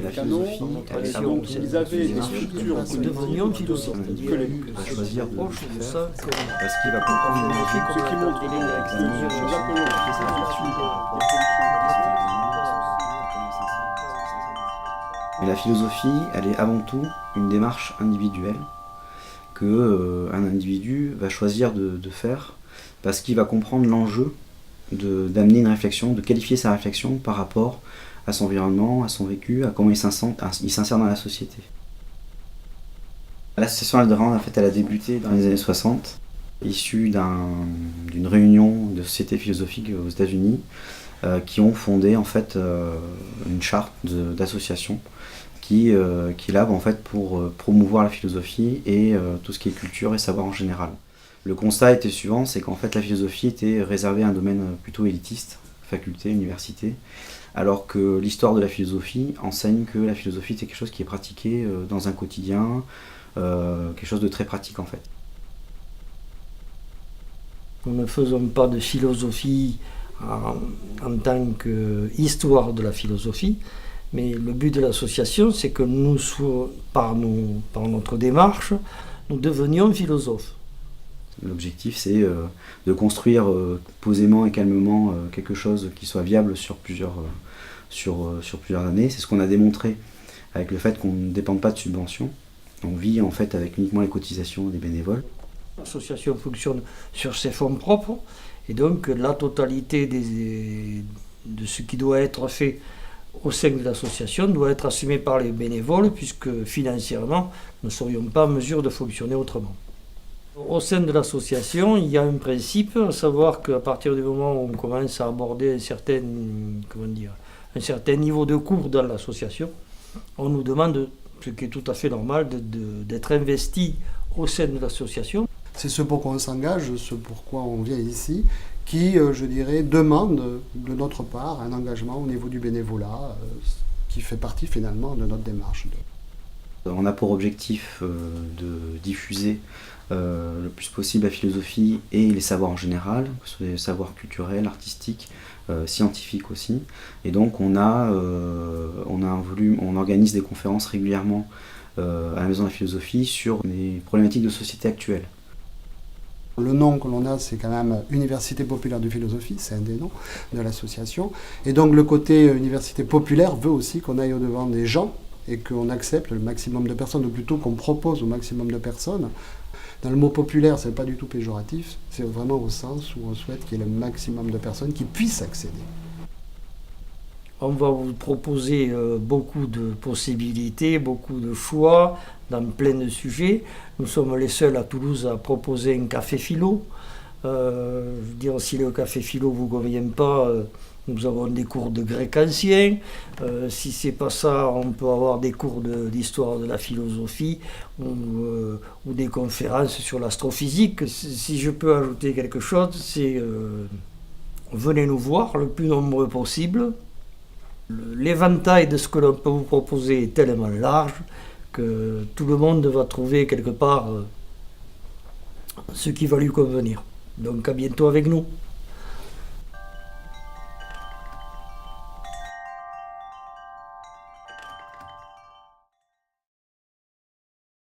la philosophie, elle est avant tout ils avaient des structures devenions philosophes. un individu va choisir de Proche de faire ça, parce qu'il va comprendre une logique ce qui montre que nous appelons Mais la philosophie, elle est avant tout une démarche individuelle que un individu va choisir de faire parce qu'il va comprendre l'enjeu d'amener une réflexion, de qualifier sa réflexion par rapport à son environnement, à son vécu, à comment il s'insère dans la société. L'association Alderan, en fait, elle a débuté dans les années 60, issue d'une réunion de sociétés philosophiques aux États-Unis qui ont fondé en fait une charte d'association qui est là en fait pour promouvoir la philosophie et tout ce qui est culture et savoir en général. Le constat était suivant, c'est qu'en fait la philosophie était réservée à un domaine plutôt élitiste, faculté, université, alors que l'histoire de la philosophie enseigne que la philosophie c'est quelque chose qui est pratiqué dans un quotidien, quelque chose de très pratique en fait. Nous ne faisons pas de philosophie en tant qu'histoire de la philosophie, mais le but de l'association, c'est que nous, par notre démarche, nous devenions philosophes. L'objectif, c'est de construire posément et calmement quelque chose qui soit viable sur plusieurs années. C'est ce qu'on a démontré avec le fait qu'on ne dépend pas de subventions. On vit en fait avec uniquement les cotisations des bénévoles. L'association fonctionne sur ses fonds propres et donc la totalité de ce qui doit être fait au sein de l'association doit être assumé par les bénévoles puisque financièrement nous ne serions pas en mesure de fonctionner autrement. Au sein de l'association, il y a un principe, à savoir qu'à partir du moment où on commence à aborder un certain niveau de cours dans l'association, on nous demande, ce qui est tout à fait normal, d'être investi au sein de l'association. C'est ce pour quoi on s'engage, ce pourquoi on vient ici, qui, je dirais, demande de notre part un engagement au niveau du bénévolat, qui fait partie finalement de notre démarche. On a pour objectif de diffuser le plus possible la philosophie et les savoirs en général, que ce soit les savoirs culturels, artistiques, scientifiques aussi. Et donc on organise des conférences régulièrement à la Maison de la Philosophie sur les problématiques de société actuelles. Le nom que l'on a, c'est quand même Université populaire de philosophie, c'est un des noms de l'association. Et donc le côté université populaire veut aussi qu'on aille au-devant des gens et qu'on accepte le maximum de personnes, ou plutôt qu'on propose au maximum de personnes. Dans le mot populaire, ce n'est pas du tout péjoratif, c'est vraiment au sens où on souhaite qu'il y ait le maximum de personnes qui puissent accéder. On va vous proposer beaucoup de possibilités, beaucoup de choix dans plein de sujets. Nous sommes les seuls à Toulouse à proposer un café philo. Je veux dire, si le café philo ne vous convient pas, nous avons des cours de grec ancien. Si c'est pas ça, on peut avoir des cours d'histoire de la philosophie ou des conférences sur l'astrophysique. Si je peux ajouter quelque chose, c'est venez nous voir le plus nombreux possible. L'éventail de ce que l'on peut vous proposer est tellement large que tout le monde va trouver quelque part ce qui va lui convenir. Donc à bientôt avec nous.